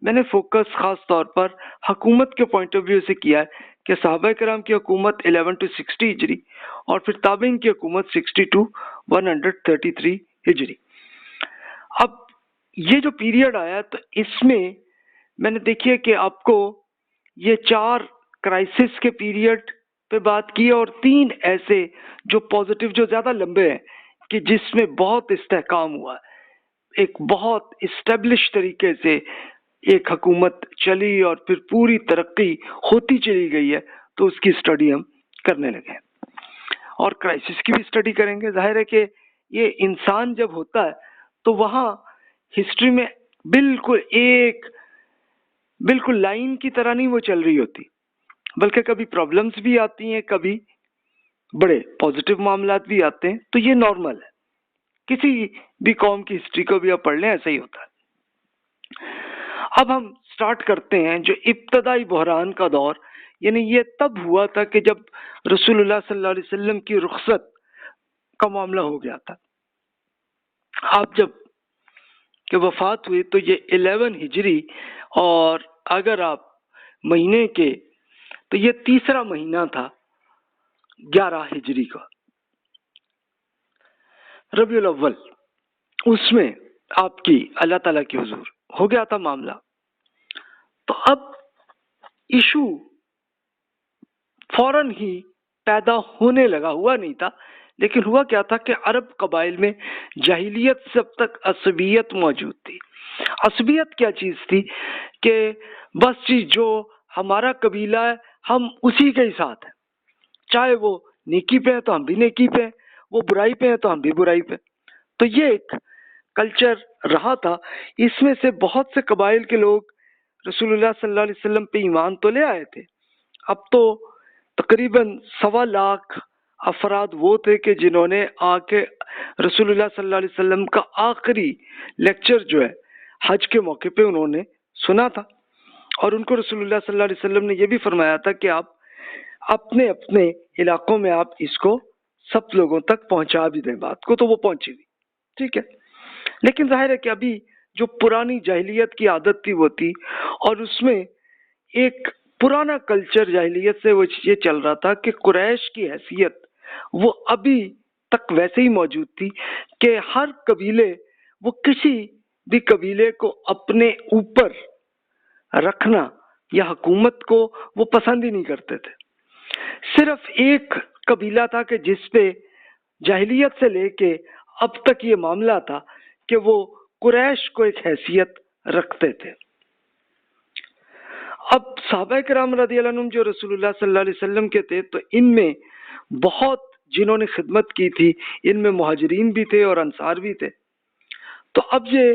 میں نے فوکس خاص طور پر حکومت کے پوائنٹ آف ویو سے کیا ہے کہ صحابہ کرام کی حکومت 11 to 60 ہجری اور پھر تابعین کی حکومت 60 to 133 ہجری. اب یہ جو پیریڈ آیا تو اس میں نے دیکھیے کہ آپ کو یہ 4 کرائسس کے پیریڈ پہ بات کی اور 3 ایسے جو پازیٹیو جو زیادہ لمبے ہیں کہ جس میں بہت استحکام ہوا ہے، ایک بہت اسٹیبلش طریقے سے ایک حکومت چلی اور پھر پوری ترقی ہوتی چلی گئی ہے. تو اس کی اسٹڈی ہم کرنے لگے اور کرائسس کی بھی اسٹڈی کریں گے. ظاہر ہے کہ یہ انسان جب ہوتا ہے تو وہاں ہسٹری میں بالکل لائن کی طرح نہیں وہ چل رہی ہوتی، بلکہ کبھی پرابلمز بھی آتی ہیں، کبھی بڑے پازیٹیو معاملات بھی آتے ہیں. تو یہ نارمل ہے، کسی بھی قوم کی ہسٹری کو بھی آپ پڑھ لیں ایسا ہی ہوتا ہے. اب ہم سٹارٹ کرتے ہیں جو ابتدائی بحران کا دور، یعنی یہ تب ہوا تھا کہ جب رسول اللہ صلی اللہ علیہ وسلم کی رخصت کا معاملہ ہو گیا تھا. آپ جب کہ وفات ہوئی تو یہ 11 ہجری، اور اگر آپ مہینے کے تو یہ تیسرا مہینہ تھا 11 ہجری کا، ربیع الاول. اس میں آپ کی اللہ تعالیٰ کی حضور ہو گیا تھا معاملہ. تو اب ایشو فوراً ہی پیدا ہونے لگا، ہوا نہیں تھا لیکن ہوا کیا تھا کہ عرب قبائل میں جاہلیت سے اب تک عصبیت موجود تھی. عصبیت کیا چیز تھی کہ بس جی جو ہمارا قبیلہ ہے ہم اسی کے ہی ساتھ ہیں، چاہے وہ نیکی پہ ہے تو ہم بھی نیکی پہ ہیں، وہ برائی پہ ہے تو ہم بھی برائی پہ. تو یہ ایک کلچر رہا تھا. اس میں سے بہت سے قبائل کے لوگ رسول اللہ صلی اللہ علیہ وسلم پہ ایمان تو لے آئے تھے. اب تو تقریباً 1.25 لاکھ افراد وہ تھے کہ جنہوں نے آ کے رسول اللہ صلی اللہ علیہ وسلم کا آخری لیکچر جو ہے حج کے موقع پہ انہوں نے سنا تھا، اور ان کو رسول اللہ صلی اللہ علیہ وسلم نے یہ بھی فرمایا تھا کہ آپ اپنے اپنے علاقوں میں آپ اس کو سب لوگوں تک پہنچا بھی دیں بات کو. تو وہ پہنچی بھی، ٹھیک ہے. لیکن ظاہر ہے کہ ابھی جو پرانی جاہلیت کی عادت تھی وہ تھی، اور اس میں ایک پرانا کلچر جاہلیت سے وہ یہ چل رہا تھا کہ قریش کی حیثیت وہ ابھی تک ویسے ہی موجود تھی کہ ہر قبیلے وہ کسی بھی قبیلے کو اپنے اوپر رکھنا یا حکومت کو وہ پسند ہی نہیں کرتے تھے. صرف ایک قبیلہ تھا کہ جس پہ جاہلیت سے لے کے اب تک یہ معاملہ تھا کہ وہ قریش کو ایک حیثیت رکھتے تھے. اب صحابہ کرام رضی اللہ عنہم جو رسول اللہ صلی اللہ علیہ وسلم کے تھے تو ان میں بہت جنہوں نے خدمت کی تھی، ان میں مہاجرین بھی تھے اور انصار بھی تھے. تو اب یہ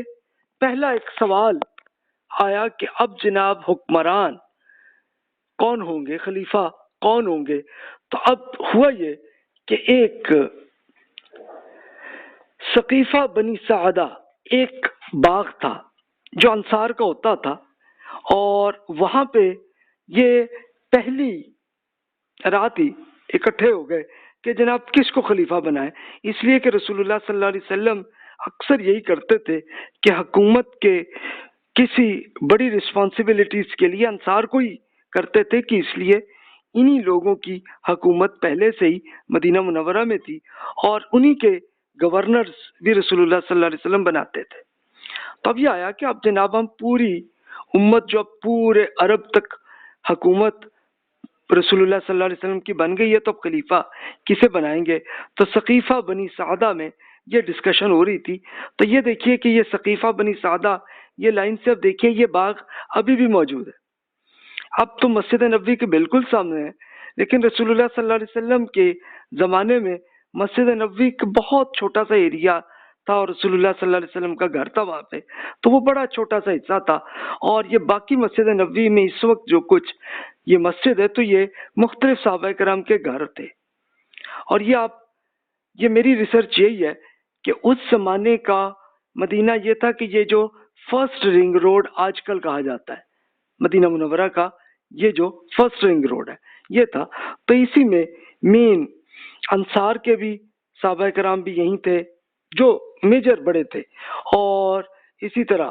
پہلا ایک سوال آیا کہ اب جناب حکمران کون ہوں گے، خلیفہ کون ہوں گے. تو اب ہوا یہ کہ ایک ثقیفہ بنی سعدہ ایک باغ تھا جو انصار کا ہوتا تھا، اور وہاں پہ یہ پہلی رات ہی اکٹھے ہو گئے کہ جناب کس کو خلیفہ بنائے. اس لیے کہ رسول اللہ صلی اللہ علیہ وسلم اکثر یہی کرتے تھے کہ حکومت کے کسی بڑی رسپانسبلٹیز کے لیے انصار کو ہی کرتے تھے، کہ اس لیے انہی لوگوں کی حکومت پہلے سے ہی مدینہ منورہ میں تھی اور انہی کے گورنرز بھی رسول اللہ صلی اللہ علیہ وسلم بناتے تھے. تو اب یہ آیا کہ اب جناب ہم پوری امت جو پورے عرب تک حکومت رسول اللہ صلی اللہ علیہ وسلم کی بن گئی ہے تو اب خلیفہ کسے بنائیں گے. تو ثقیفہ بنی سعدہ میں یہ ڈسکشن ہو رہی تھی. تو یہ دیکھیے کہ یہ ثقیفہ بنی سعدہ یہ لائن سے اب دیکھیے یہ باغ ابھی بھی موجود ہے. اب تو مسجد نبوی کے بالکل سامنے ہے، لیکن رسول اللہ صلی اللہ علیہ وسلم کے زمانے میں مسجد نبوی کا بہت چھوٹا سا ایریا تھا اور رسول اللہ صلی اللہ علیہ وسلم کا گھر تھا وہاں پہ، تو وہ بڑا چھوٹا سا حصہ تھا. اور یہ باقی مسجد نبوی میں اس وقت جو کچھ یہ مسجد ہے تو یہ مختلف صحابہ کرام کے گھر تھے. اور یہ میری ریسرچ یہی ہے کہ اس زمانے کا مدینہ یہ تھا کہ یہ جو فرسٹ رنگ روڈ آج کل کہا جاتا ہے مدینہ منورہ کا، یہ جو فرسٹ رنگ روڈ ہے یہ تھا. تو اسی میں مین انصار کے بھی صحابہ کرام بھی یہیں تھے جو میجر بڑے تھے، اور اسی طرح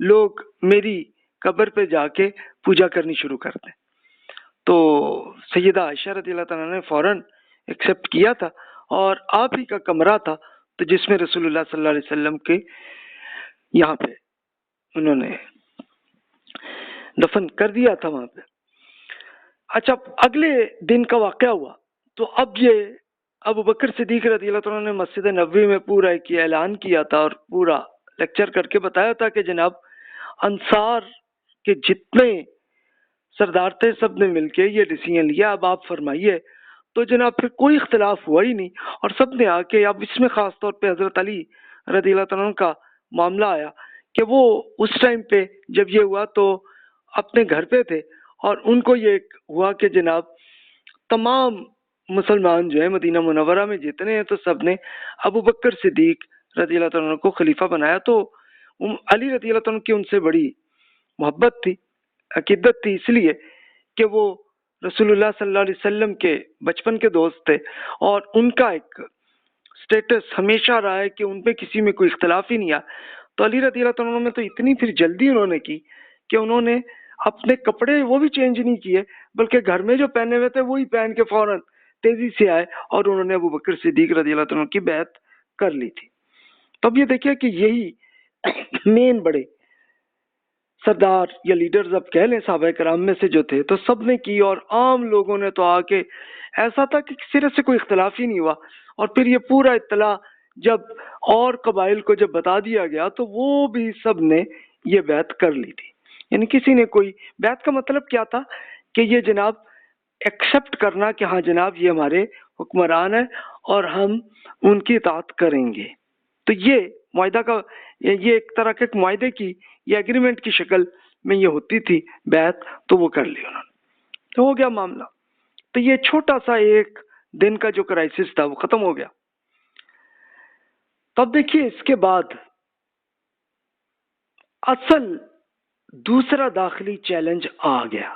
لوگ میری قبر پہ جا کے پوجا کرنی شروع کر دیں۔ تو سیدہ عائشہ رضی اللہ تعالیٰ نے فوراً ایکسیپٹ کیا تھا، اور آپ ہی کا کمرہ تھا تو جس میں رسول اللہ صلی اللہ علیہ وسلم کے یہاں پہ انہوں نے دفن کر دیا تھا وہاں پہ۔ اچھا، اگلے دن کا واقعہ ہوا تو اب یہ ابو بکر صدیق رضی اللہ تعالیٰ نے مسجد نبوی میں پورا ایک اعلان کیا تھا اور پورا لیکچر کر کے بتایا تھا کہ جناب انصار کے جتنے سردار تھے سب نے مل کے یہ ڈیسیژن لیا، اب آپ فرمائیے۔ تو جناب پھر کوئی اختلاف ہوا ہی نہیں، اور سب نے آ کے، اب اس میں خاص طور پہ حضرت علی رضی اللہ تعالیٰ عنہ کا معاملہ آیا کہ وہ اس ٹائم پہ جب یہ ہوا تو اپنے گھر پہ تھے، اور ان کو یہ ہوا کہ جناب تمام مسلمان جو ہے مدینہ منورہ میں جتنے ہیں تو سب نے ابو بکر صدیق رضی اللہ تعالیٰ عنہ کو خلیفہ بنایا۔ تو علی رضی اللہ تعالیٰ عنہ کی ان سے بڑی محبت تھی، عقیدت تھی، اس لیے کہ وہ رسول اللہ صلی اللہ علیہ وسلم کے بچپن کے دوست تھے، اور ان کا ایک سٹیٹس ہمیشہ رہا ہے کہ ان پہ کسی میں کوئی اختلاف ہی نہیں آیا۔ تو علی رضی اللہ تعالیٰ عنہ میں تو اتنی پھر جلدی انہوں نے کی کہ انہوں نے اپنے کپڑے وہ بھی چینج نہیں کیے، بلکہ گھر میں جو پہنے ہوئے تھے وہی پہن کے فوراً تیزی سے آئے اور انہوں نے ابو بکر صدیق رضی اللہ تعالیٰ عنہ کی بیعت کر لی تھی۔ تب یہ دیکھیے کہ یہی مین بڑے سردار یا لیڈرز اب کہہ لیں صحابہ کرام میں سے جو تھے تو سب نے کی، اور عام لوگوں نے تو آ کے ایسا تھا کہ سرے سے کوئی اختلاف ہی نہیں ہوا۔ اور پھر یہ پورا اطلاع جب اور قبائل کو جب بتا دیا گیا تو وہ بھی سب نے یہ بیعت کر لی تھی، یعنی کسی نے کوئی بیعت کا مطلب کیا تھا کہ یہ جناب ایکسپٹ کرنا کہ ہاں جناب یہ ہمارے حکمران ہیں اور ہم ان کی اطاعت کریں گے۔ تو یہ معاہدہ کا، یہ ایک طرح کے معاہدے کی یا ایگریمنٹ کی شکل میں یہ ہوتی تھی بیعت، تو وہ کر لی انہوں نے، تو ہو گیا معاملہ۔ تو یہ چھوٹا سا ایک دن کا جو کرائسس تھا وہ ختم ہو گیا۔ تب دیکھیے اس کے بعد اصل دوسرا داخلی چیلنج آ گیا۔